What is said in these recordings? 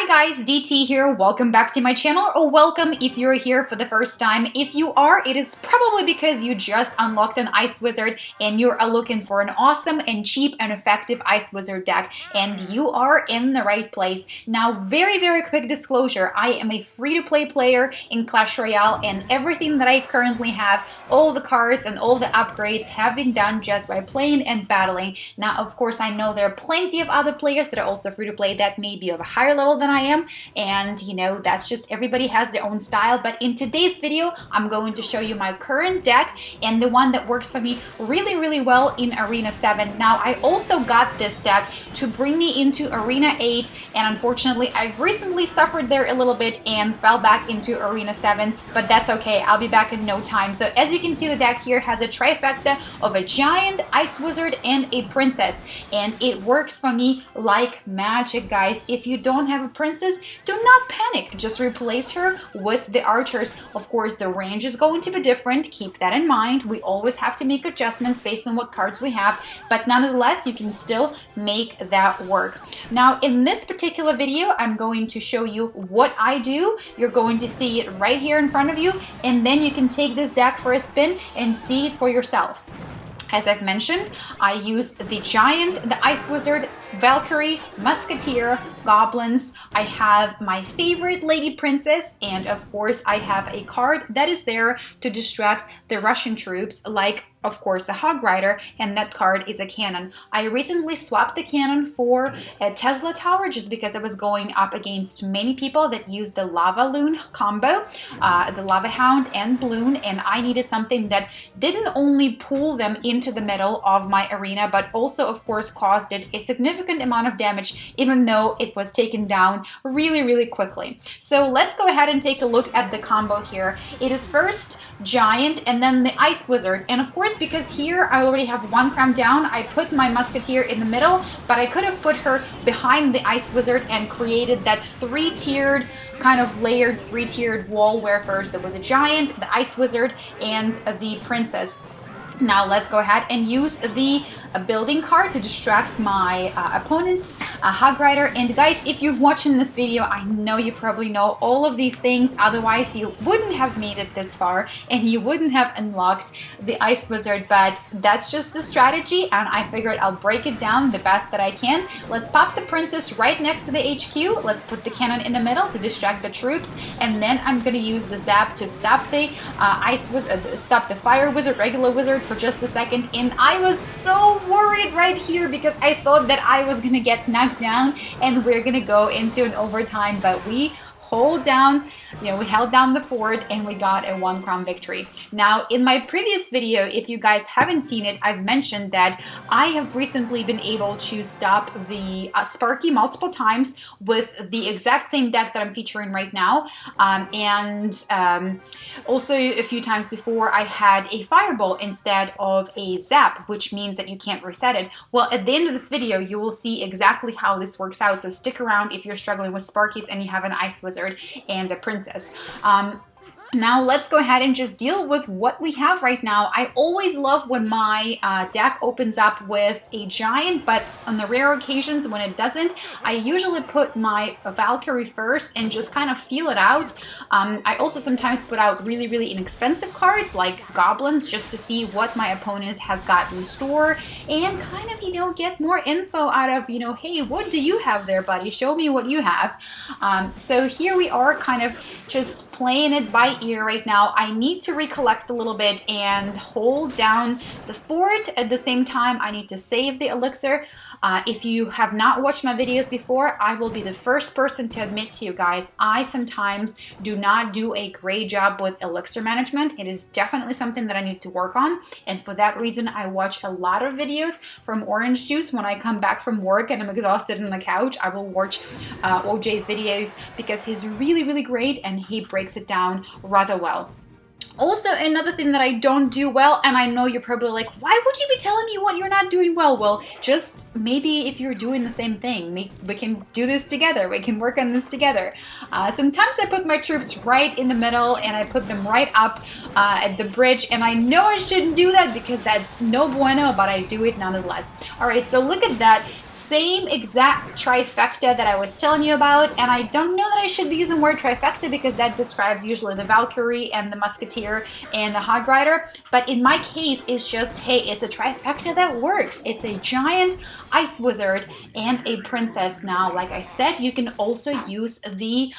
Hi guys, DT here. Welcome back to my channel, or welcome if you're here for the first time. If you are, it is probably because you just unlocked an Ice Wizard and you're looking for an awesome and cheap and effective Ice Wizard deck, and you are in the right place. Now, very quick disclosure, I am a free-to-play player in Clash Royale, and everything that I currently have, all the cards and all the upgrades have been done just by playing and battling. Now, of course, I know there are plenty of other players that are also free-to-play that may be of a higher level than I am, and you know, that's just everybody has their own style. But in today's video, I'm going to show you my current deck and the one that works for me really well in Arena 7. Now, I also got this deck to bring me into Arena 8, and unfortunately, I've recently suffered there a little bit and fell back into Arena 7, but that's okay. I'll be back in no time. So as you can see, the deck here has a trifecta of a giant, Ice Wizard, and a princess, and it works for me like magic, guys. If you don't have a princess, do not panic. Just replace her with the archers. Of course, the range is going to be different. Keep that in mind. We always have to make adjustments based on what cards we have, but nonetheless, you can still make that work. Now, in this particular video, I'm going to show you what I do. You're going to see it right here in front of you, and then you can take this deck for a spin and see it for yourself. As I've mentioned, I use the Giant, the Ice Wizard, Valkyrie, Musketeer, Goblins. I have my favorite Lady Princess, and of course I have a card that is there to distract the Russian troops, like of course a Hog Rider, and that card is a cannon. I recently swapped the cannon for a Tesla Tower just because I was going up against many people that use the Lava Loon combo, the Lava Hound and Balloon, and I needed something that didn't only pull them into the middle of my arena, but also of course caused it a significant amount of damage, even though it was taken down really quickly. So let's go ahead and take a look at the combo here. It is first Giant and then the Ice Wizard, and of course because here I already have one crown down, I put my Musketeer in the middle, but I could have put her behind the Ice Wizard and created that three-tiered kind of layered three-tiered wall where first there was a Giant, the Ice Wizard, and the Princess. Now let's go ahead and use the building card to distract my opponent's Hog Rider. And guys, if you're watching this video, I know you probably know all of these things, otherwise you wouldn't have made it this far and you wouldn't have unlocked the Ice Wizard, but that's just the strategy, and I figured I'll break it down the best that I can. Let's pop the princess right next to the HQ, let's put the cannon in the middle to distract the troops, and then I'm gonna use the zap to stop the stop the Fire Wizard, regular wizard, for just a second. And I was so worried right here because I thought that I was gonna get knocked down and we're gonna go into an overtime, but we hold down, we held down the fort and we got a 1 crown victory. Now, in my previous video, if you guys haven't seen it, I've mentioned that I have recently been able to stop the Sparky multiple times with the exact same deck that I'm featuring right now, also a few times before I had a Fireball instead of a Zap, which means that you can't reset it. Well, at the end of this video, you will see exactly how this works out, so stick around if you're struggling with Sparkies and you have an Ice Wizard and a princess. Now let's go ahead and just deal with what we have right now. I always love when my deck opens up with a Giant, but on the rare occasions when it doesn't, I usually put my Valkyrie first and just kind of feel it out. I also sometimes put out really inexpensive cards like Goblins just to see what my opponent has got in store and kind of, get more info out of, hey, what do you have there, buddy? Show me what you have. So here we are kind of just playing it by ear right now. I need to recollect a little bit and hold down the fort. At the same time, I need to save the elixir. If you have not watched my videos before, I will be the first person to admit to you guys, I sometimes do not do a great job with elixir management. It is definitely something that I need to work on, and for that reason, I watch a lot of videos from Orange Juice. When I come back from work and I'm exhausted on the couch, I will watch OJ's videos because he's really great and he breaks it down rather well. Also, another thing that I don't do well, and I know you're probably like, why would you be telling me what you're not doing well? Well, just maybe if you're doing the same thing, we can do this together. We can work on this together. Sometimes I put my troops right in the middle and I put them right up at the bridge, and I know I shouldn't do that because that's no bueno, but I do it nonetheless. All right, so look at that. same exact trifecta that I was telling you about, and I don't know that I should be using the word trifecta because that describes usually the Valkyrie and the Musketeer and the Hog Rider, but in my case, it's just, hey, it's a trifecta that works. It's a giant ice wizard and a princess. Now, like I said, you can also use the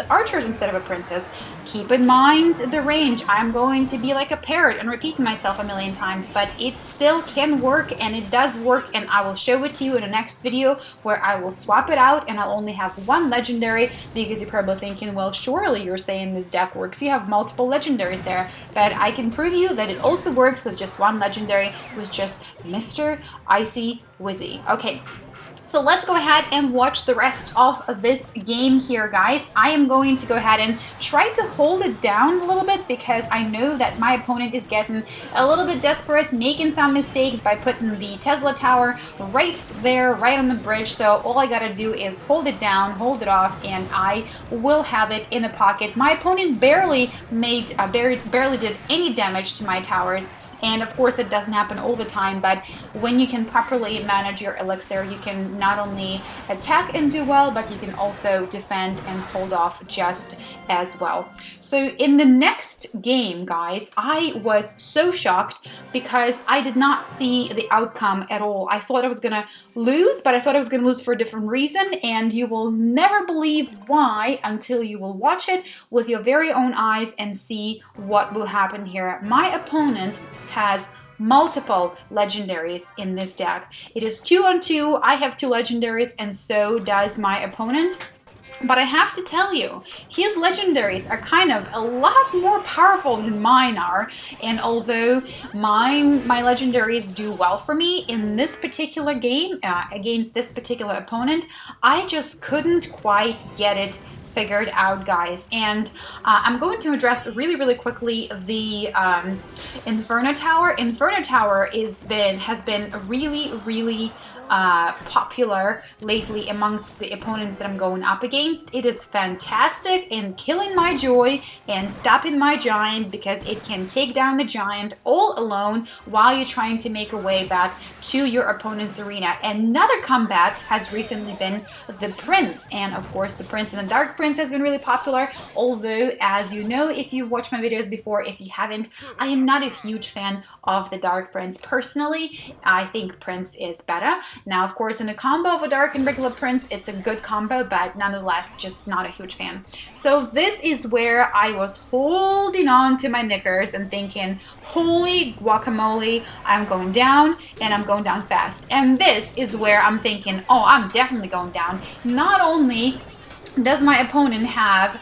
archers instead of a princess. Keep in mind the range. I'm going to be like a parrot and repeat myself a million times, but it still can work, and it does work, and I will show it to you in the next video where I will swap it out and I'll only have one legendary, because you're probably thinking, well, surely you're saying this deck works. You have multiple legendaries there, but I can prove you that it also works with just one legendary, with just Mr. Icy Wizzy. Okay. So let's go ahead and watch the rest of this game here, guys. I am going to go ahead and try to hold it down a little bit because I know that my opponent is getting a little bit desperate, making some mistakes by putting the Tesla Tower right there, right on the bridge. So all I gotta do is hold it down, hold it off, and I will have it in a pocket. My opponent barely did any damage to my towers. And of course, it doesn't happen all the time, but when you can properly manage your elixir, you can not only attack and do well, but you can also defend and hold off just as well. So in the next game, guys, I was so shocked because I did not see the outcome at all. I thought I was gonna lose, but I thought I was gonna lose for a different reason, and you will never believe why until you will watch it with your very own eyes and see what will happen here. My opponent has multiple legendaries in this deck. It is 2-on-2. I have 2 legendaries, and so does my opponent. But I have to tell you, his legendaries are kind of a lot more powerful than mine are. And although my legendaries do well for me in this particular game, against this particular opponent, I just couldn't quite get it figured out, guys. And I'm going to address really quickly the Inferno Tower. Inferno Tower has been really popular lately amongst the opponents that I'm going up against. It is fantastic in killing my joy and stopping my giant because it can take down the giant all alone while you're trying to make a way back to your opponent's arena. Another comeback has recently been the Prince, and of course the Prince and the Dark Prince has been really popular, although as you know if you've watched my videos before, if you haven't, I am not a huge fan of the Dark Prince. Personally, I think Prince is better. Now, of course, in a combo of a Dark and regular Prince, it's a good combo, but nonetheless, just not a huge fan. So this is where I was holding on to my knickers and thinking, holy guacamole, I'm going down, and I'm going down fast. And this is where I'm thinking, oh, I'm definitely going down. Not only does my opponent have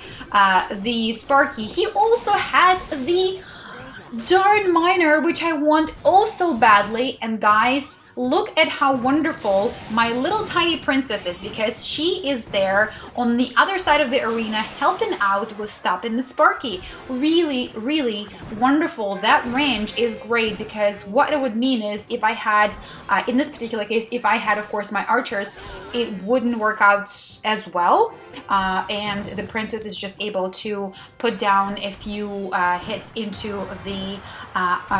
the Sparky, he also had the darn Miner, which I want oh so badly. And guys, look at how wonderful my little tiny princess is, because she is there on the other side of the arena helping out with stopping the Sparky. Really wonderful. That range is great, because what it would mean is if I had, in this particular case, if I had, of course, my archers, it wouldn't work out as well. And the princess is just able to put down a few hits into the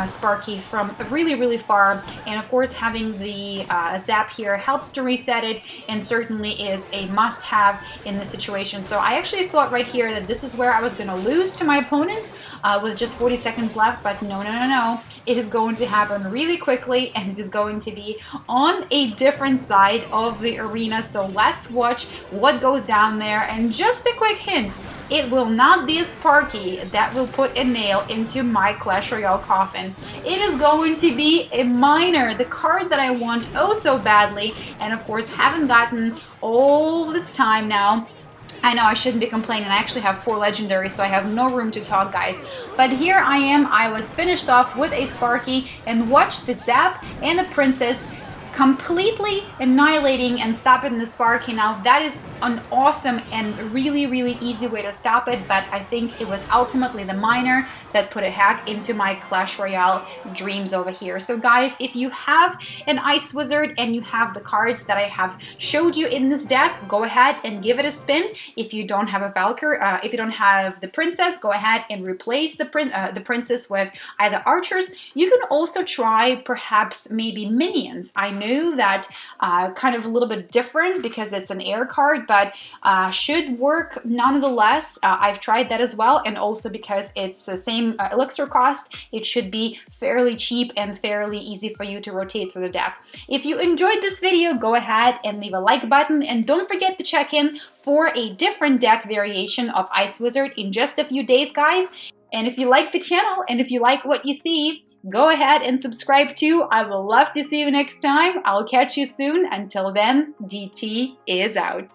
Sparky from really far. And of course, having the zap here helps to reset it, and certainly is a must-have in this situation. So I actually thought right here that this is where I was going to lose to my opponent with just 40 seconds left, but no. It is going to happen really quickly, and it is going to be on a different side of the arena. So let's watch what goes down there. And just a quick hint, it will not be a Sparky that will put a nail into my Clash Royale coffin. It is going to be a Miner, the card that I want oh so badly, and of course haven't gotten all this time now. I know I shouldn't be complaining. I actually have 4 legendaries, so I have no room to talk, guys. But here I am. I was finished off with a Sparky, and watch the zap and the princess completely annihilating and stopping the Sparky. Now that is an awesome and really easy way to stop it, but I think it was ultimately the Miner that put a hack into my Clash Royale dreams over here. So guys, if you have an Ice Wizard and you have the cards that I have showed you in this deck, go ahead and give it a spin. If you don't have a Valkyrie, if you don't have the Princess, go ahead and replace the Princess with either archers. You can also try perhaps maybe minions. I know new, that kind of a little bit different because it's an air card, but should work nonetheless. I've tried that as well, and also because it's the same elixir cost, it should be fairly cheap and fairly easy for you to rotate through the deck. If you enjoyed this video, go ahead and leave a like button, and don't forget to check in for a different deck variation of Ice Wizard in just a few days, guys. And if you like the channel and if you like what you see, go ahead and subscribe too. I will love to see you next time. I'll catch you soon. Until then, DT is out.